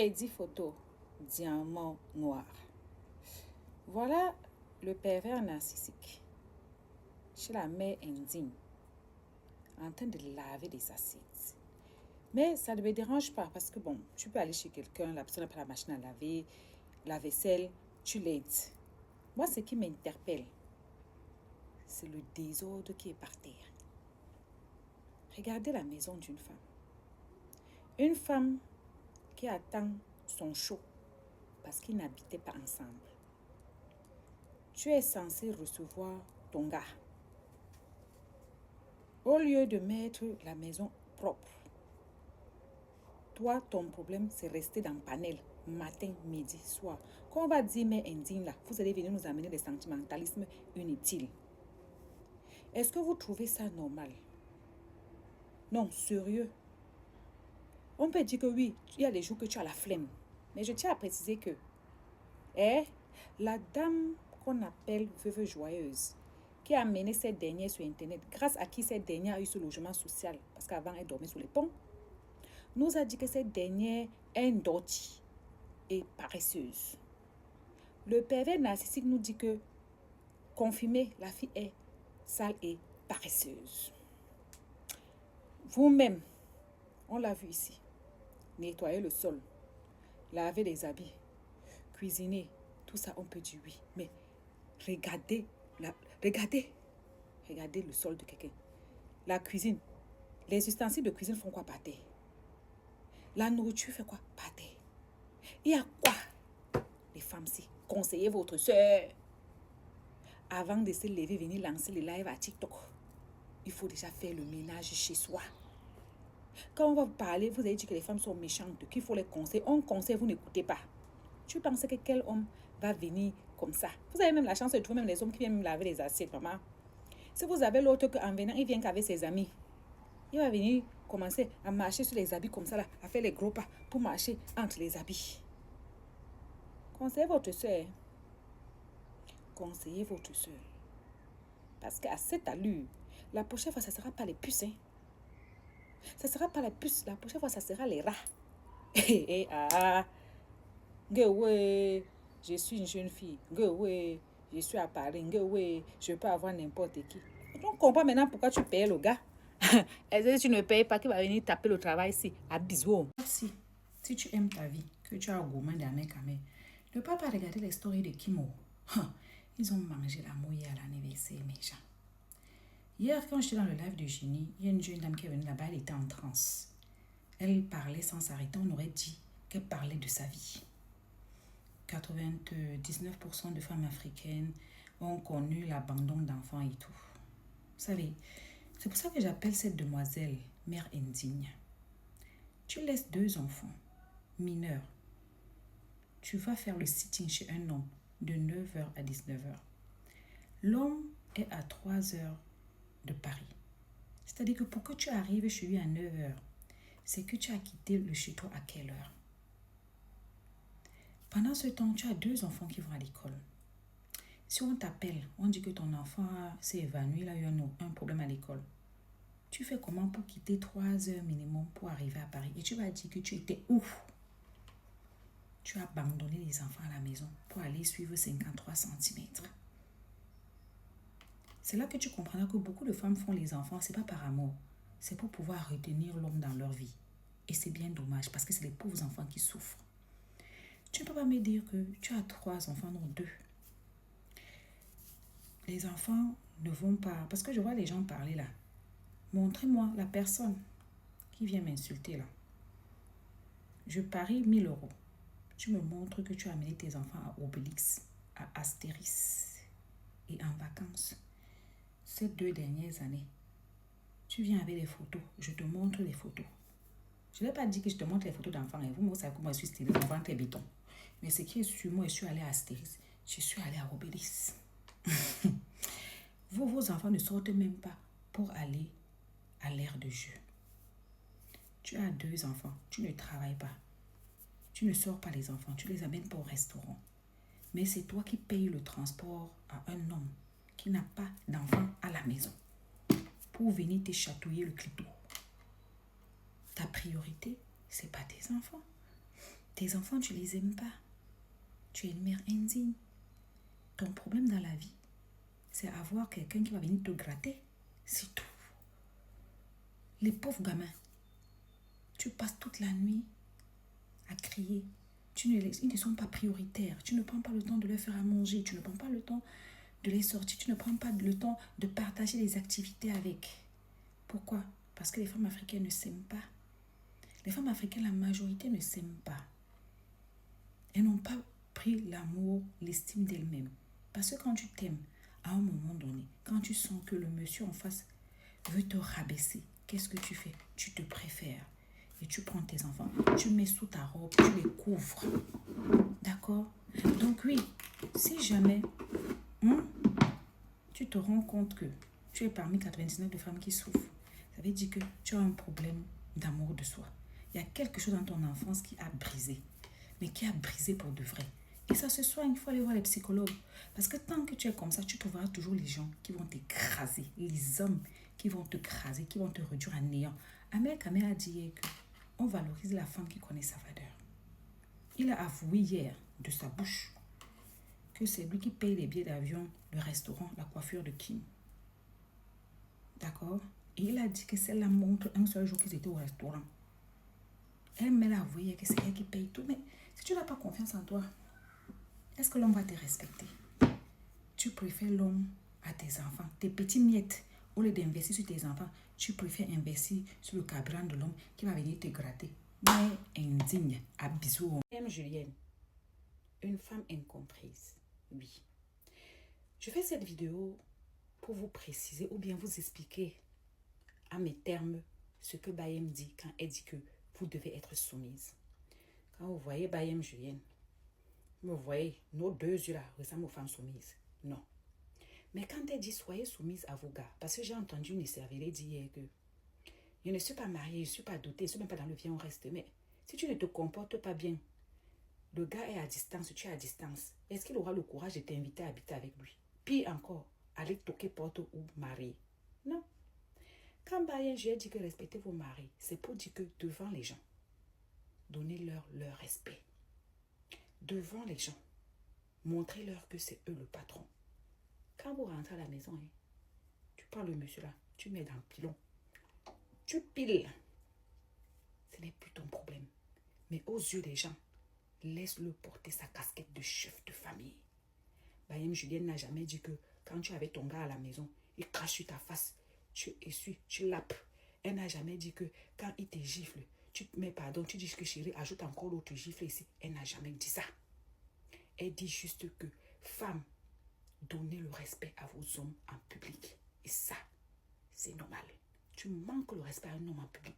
Et 10 photos, diamant noir. Voilà le pervers narcissique chez la mère indigne en train de laver des assiettes. Mais ça ne me dérange pas parce que bon, tu peux aller chez quelqu'un, la personne n'a pas la machine à laver, la vaisselle, tu l'aides. Moi, ce qui m'interpelle, c'est le désordre qui est par terre. Regardez la maison d'une femme. Une femme qui attend son show parce qu'ils n'habitaient pas ensemble. Tu es censé recevoir ton gars. Au lieu de mettre la maison propre, toi, ton problème, c'est rester dans le panel, matin, midi, soir. Quand on va dire, mais indigne, là, vous allez venir nous amener des sentimentalismes inutiles. Est-ce que vous trouvez ça normal? Non, sérieux. On peut dire que oui, il y a des jours que tu as la flemme. Mais je tiens à préciser que la dame qu'on appelle Veuve Joyeuse, qui a amené cette dernière sur Internet, grâce à qui cette dernière a eu ce logement social, parce qu'avant, elle dormait sous les ponts, nous a dit que cette dernière est endortie et paresseuse. Le pervers narcissique nous dit que, confirmé, la fille est sale et paresseuse. Vous-même, on l'a vu ici, nettoyer le sol, laver les habits, cuisiner, tout ça, on peut dire oui. Mais regardez le sol de quelqu'un. La cuisine, les ustensiles de cuisine font quoi par terre? La nourriture fait quoi par terre? Il y a quoi? Les femmes-ci, conseillez votre soeur. Avant de se lever, venir lancer les lives à TikTok, il faut déjà faire le ménage chez soi. Quand on va vous parler, vous allez dire que les femmes sont méchantes, qu'il faut les conseiller. On conseille, vous n'écoutez pas. Tu penses que quel homme va venir comme ça? Vous avez même la chance de trouver même les hommes qui viennent laver les assiettes, maman. Si vous avez l'autre qu'en venant, il vient qu'avec ses amis. Il va venir commencer à marcher sur les habits comme ça, là, à faire les gros pas pour marcher entre les habits. Conseillez votre soeur. Conseillez votre soeur. Parce qu'à cette allure, la prochaine fois, ça ne sera pas les puces. Ça ne sera pas les puces. La prochaine fois, ça sera les rats. Je suis une jeune fille. Je suis à Paris. Je peux avoir n'importe qui. On comprend maintenant pourquoi tu payes le gars. Et si tu ne payes pas, qui va venir taper le travail ici, à bisous. Si tu aimes ta vie, que tu as un gourmand d'Amérique, ne pas regarder les stories de Kimo. Ils ont mangé la mouille à l'anniversaire, mes gens. Hier, quand j'étais dans le live de Génie, il y a une jeune dame qui est venue là-bas, elle était en transe. Elle parlait sans s'arrêter, on aurait dit qu'elle parlait de sa vie. 99% de femmes africaines ont connu l'abandon d'enfants et tout. Vous savez, c'est pour ça que j'appelle cette demoiselle mère indigne. Tu laisses 2 enfants mineurs. Tu vas faire le sitting chez un homme de 9h à 19h. L'homme est à 3h de Paris. C'est-à-dire que pour que tu arrives chez lui à 9h, c'est que tu as quitté le chez toi à quelle heure? Pendant ce temps, tu as 2 enfants qui vont à l'école. Si on t'appelle, on dit que ton enfant s'est évanoui, il a eu un problème à l'école. Tu fais comment pour quitter 3 heures minimum pour arriver à Paris? Et tu vas dire que tu étais où? Tu as abandonné les enfants à la maison pour aller suivre 53 cm. C'est là que tu comprendras que beaucoup de femmes font les enfants, c'est pas par amour. C'est pour pouvoir retenir l'homme dans leur vie. Et c'est bien dommage parce que c'est les pauvres enfants qui souffrent. Tu ne peux pas me dire que tu as 3 enfants, non 2. Les enfants ne vont pas... Parce que je vois les gens parler là. Montrez-moi la personne qui vient m'insulter là. Je parie 1000 €. Tu me montres que tu as amené tes enfants à Obélix, à Astérix et en vacances. Ces 2 dernières années, tu viens avec les photos. Je te montre les photos. Je n'ai pas dit que je te montre les photos d'enfants. Et vous savez comment je suis stylée. Mon ventre est béton. Mais ce qui est sur moi, je suis allée à Astérix. Je suis allée à Obélix. Vos enfants ne sortent même pas pour aller à l'aire de jeu. Tu as 2 enfants. Tu ne travailles pas. Tu ne sors pas les enfants. Tu les amènes pas au restaurant. Mais c'est toi qui payes le transport à un homme qui n'a pas d'enfant à la maison pour venir te chatouiller le clito. Ta priorité, c'est pas tes enfants. Tes enfants, tu les aimes pas. Tu es une mère indigne. Ton problème dans la vie, c'est avoir quelqu'un qui va venir te gratter. C'est tout. Les pauvres gamins, tu passes toute la nuit à crier. Ils ne sont pas prioritaires. Tu ne prends pas le temps de leur faire à manger. Tu ne prends pas le temps de les sortir. Tu ne prends pas le temps de partager les activités avec. Pourquoi? Parce que les femmes africaines ne s'aiment pas. Les femmes africaines, la majorité ne s'aiment pas. Elles n'ont pas pris l'amour, l'estime d'elles-mêmes. Parce que quand tu t'aimes, à un moment donné, quand tu sens que le monsieur en face veut te rabaisser, qu'est-ce que tu fais? Tu te préfères. Et tu prends tes enfants, tu mets sous ta robe, tu les couvres. D'accord? Donc oui, si jamais tu te rends compte que tu es parmi 99 de femmes qui souffrent, ça veut dire que tu as un problème d'amour de soi. Il y a quelque chose dans ton enfance qui a brisé, mais qui a brisé pour de vrai. Et ça se soigne, il faut aller voir les psychologues. Parce que tant que tu es comme ça, tu trouveras toujours les gens qui vont t'écraser, les hommes qui vont t'écraser, qui vont te réduire à néant. Ahmed Kamel a dit hier qu'on valorise la femme qui connaît sa valeur. Il a avoué hier de sa bouche que c'est lui qui paye les billets d'avion, le restaurant, la coiffure de Kim. D'accord? Et il a dit que celle-là montre un seul jour qu'ils étaient au restaurant. Elle l'a avoué que c'est elle qui paye tout. Mais si tu n'as pas confiance en toi, est-ce que l'homme va te respecter? Tu préfères l'homme à tes enfants. Tes petits miettes, au lieu d'investir sur tes enfants, tu préfères investir sur le carburant de l'homme qui va venir te gratter. Mais indigne, à bisous. Madame Julienne, une femme incomprise. Oui. Je fais cette vidéo pour vous préciser ou bien vous expliquer à mes termes ce que Bayem dit quand elle dit que vous devez être soumise. Quand vous voyez Bayem Julienne, vous voyez, nos deux yeux là ressemblent aux femmes soumises. Non. Mais quand elle dit soyez soumise à vos gars, parce que j'ai entendu une serveuse dire hier que je ne suis pas mariée, je ne suis pas dotée, je ne suis même pas dans le bien, on reste. Mais si tu ne te comportes pas bien, le gars est à distance, tu es à distance. Est-ce qu'il aura le courage de t'inviter à habiter avec lui? Puis encore, aller toquer porte ou marier? Non. Quand Bayem, j'ai dit que respectez vos maris, c'est pour dire que devant les gens, donnez-leur leur respect. Devant les gens, montrez-leur que c'est eux le patron. Quand vous rentrez à la maison, tu prends le monsieur là, tu mets dans le pilon. Tu piles. Ce n'est plus ton problème. Mais aux yeux des gens, laisse-le porter sa casquette de chef de famille. Bayem Julienne n'a jamais dit que quand tu avais ton gars à la maison, il crache sur ta face, tu essuies, tu lapes. Elle n'a jamais dit que quand il te gifle, tu te mets pardon, tu dis que chérie, ajoute encore l'autre gifle ici. Elle n'a jamais dit ça. Elle dit juste que femme, donnez le respect à vos hommes en public. Et ça, c'est normal. Tu manques le respect à un homme en public.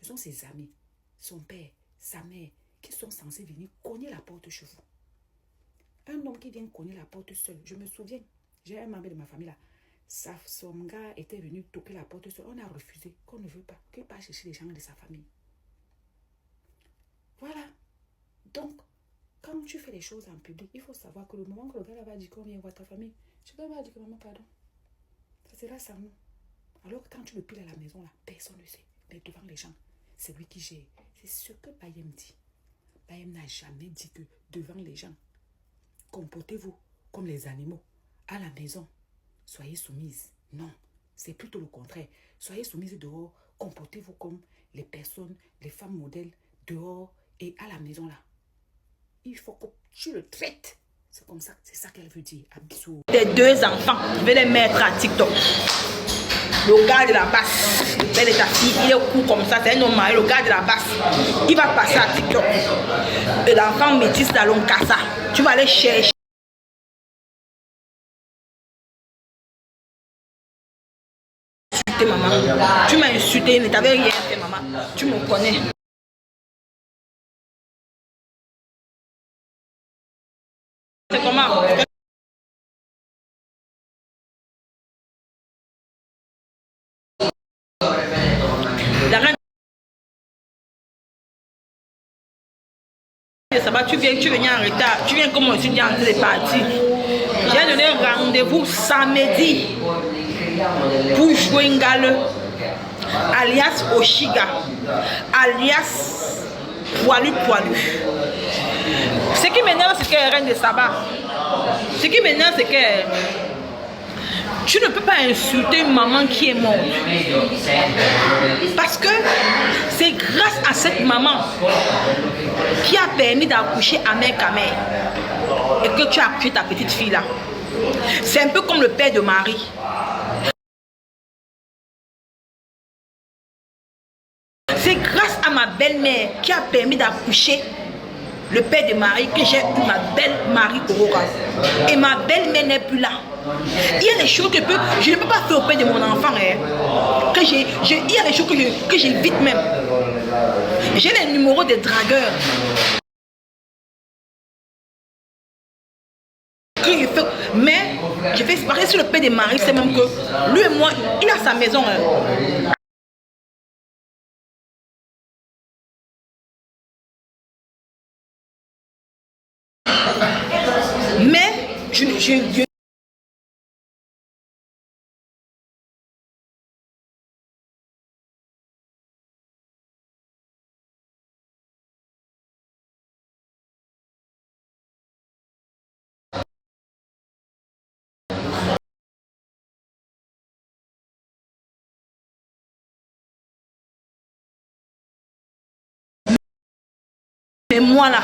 Ce sont ses amis, son père, sa mère, qui sont censés venir cogner la porte chez vous. Un homme qui vient cogner la porte seul. Je me souviens, j'ai un membre de ma famille là. Son gars était venu toquer la porte seul. On a refusé, qu'on ne veut pas, qu'il part chercher les gens de sa famille. Voilà. Donc, quand tu fais les choses en public, il faut savoir que le moment que le gars va dire qu'on vient voir ta famille, tu vas dire que maman, pardon. Ça sera sans nous. Alors que quand tu le piles à la maison, là, personne ne sait. Mais devant les gens, c'est lui qui gère. C'est ce que Bayem dit. Bayem n'a jamais dit que devant les gens, comportez-vous comme les animaux. À la maison, soyez soumises. Non, c'est plutôt le contraire. Soyez soumises dehors, comportez-vous comme les personnes, les femmes modèles dehors et à la maison là. Il faut que tu le traites. C'est comme ça, c'est ça qu'elle veut dire. Abisou. Tes deux enfants, je vais les mettre à TikTok. Le gars de la basse, le père de ta fille, il est court comme ça, c'est un homme marié, le gars de la basse, il va passer à TikTok. Et l'enfant métis d'Alon Kassa, tu vas aller chercher. Maman, tu m'as insulté, ne t'avais rien fait, maman, tu me connais. C'est comment? La reine de Saba, tu viens en retard, tu viens comme un étudiant en train de partir. J'ai donné un rendez-vous samedi pour jouer une gale alias Oshiga, alias poilu. Ce qui m'énerve, c'est qu'elle est reine de Saba. Ce qui m'énerve, c'est que tu ne peux pas insulter une maman qui est morte. Parce que c'est grâce à cette maman qui a permis d'accoucher Ahmed Kamel et que tu as accouché ta petite fille là. C'est un peu comme le père de Marie. C'est grâce à ma belle-mère qui a permis d'accoucher le père de Marie que j'ai eu ma belle Marie Aurora. Et ma belle-mère n'est plus là. Il y a des choses que je ne peux pas faire au père de mon enfant. Hein. Il y a des choses que j'évite même. J'ai les numéros des dragueurs. Mais je fais expérience sur le père de Marie, c'est même que lui et moi, il a sa maison. Hein. Mais moi là.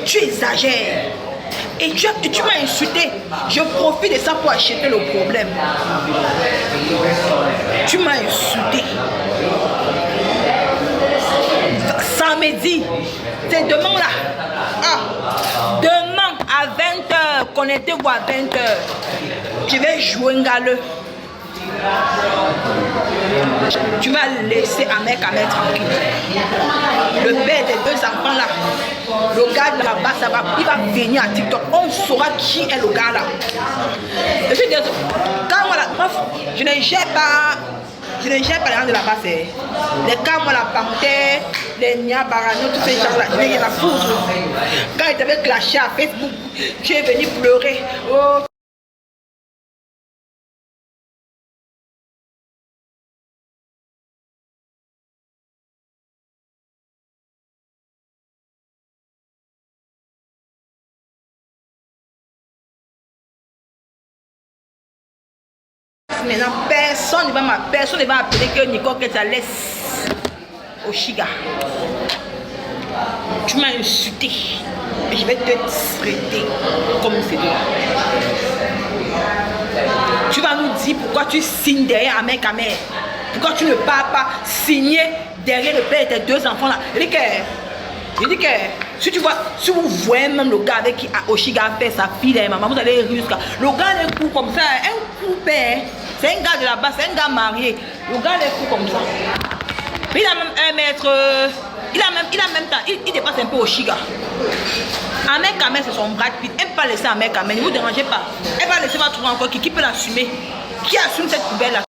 Tu exagères. Et tu m'as insulté. Je profite de ça pour acheter le problème. Tu m'as insulté. Samedi, c'est demain là. Ah, demain à 20h, connectez-vous à 20h. Je vais jouer un galeux. Tu vas laisser Ahmed Kamel tranquille. Le père des deux enfants là, le gars de là-bas, il va venir à TikTok. On saura qui est le gars là. Et puis, quand moi là, je ne gère pas les gens de là-bas. Les cas, moi, la panthère, les niabarano, tous ces gens-là, je n'ai rien à foutre. Quand il t'avait clashé à Facebook, tu es venu pleurer. Oh. Maintenant, personne ne va appeler que Nicole Keta laisse au Chiga. Tu m'as insulté et je vais te traiter comme c'est toi. Tu vas nous dire pourquoi tu signes derrière Ahmed Kamel. Pourquoi tu ne pars pas signer derrière le père de tes deux enfants là. Je dis que si vous voyez même le gars avec qui Oshiga a fait sa fille et maman, vous allez rire. Le gars est court comme ça, un couple. C'est un gars de là-bas, c'est un gars marié. Le gars est court comme ça. Il a même un mètre. Il a même temps. Il dépasse un peu Oshiga. Ahmed Kamel, c'est son Brad Pitt. Elle ne peut pas laisser Ahmed Kamel. Ne vous dérangez pas. Elle va laisser votre trouver encore qui peut l'assumer. Qui assume cette poubelle là?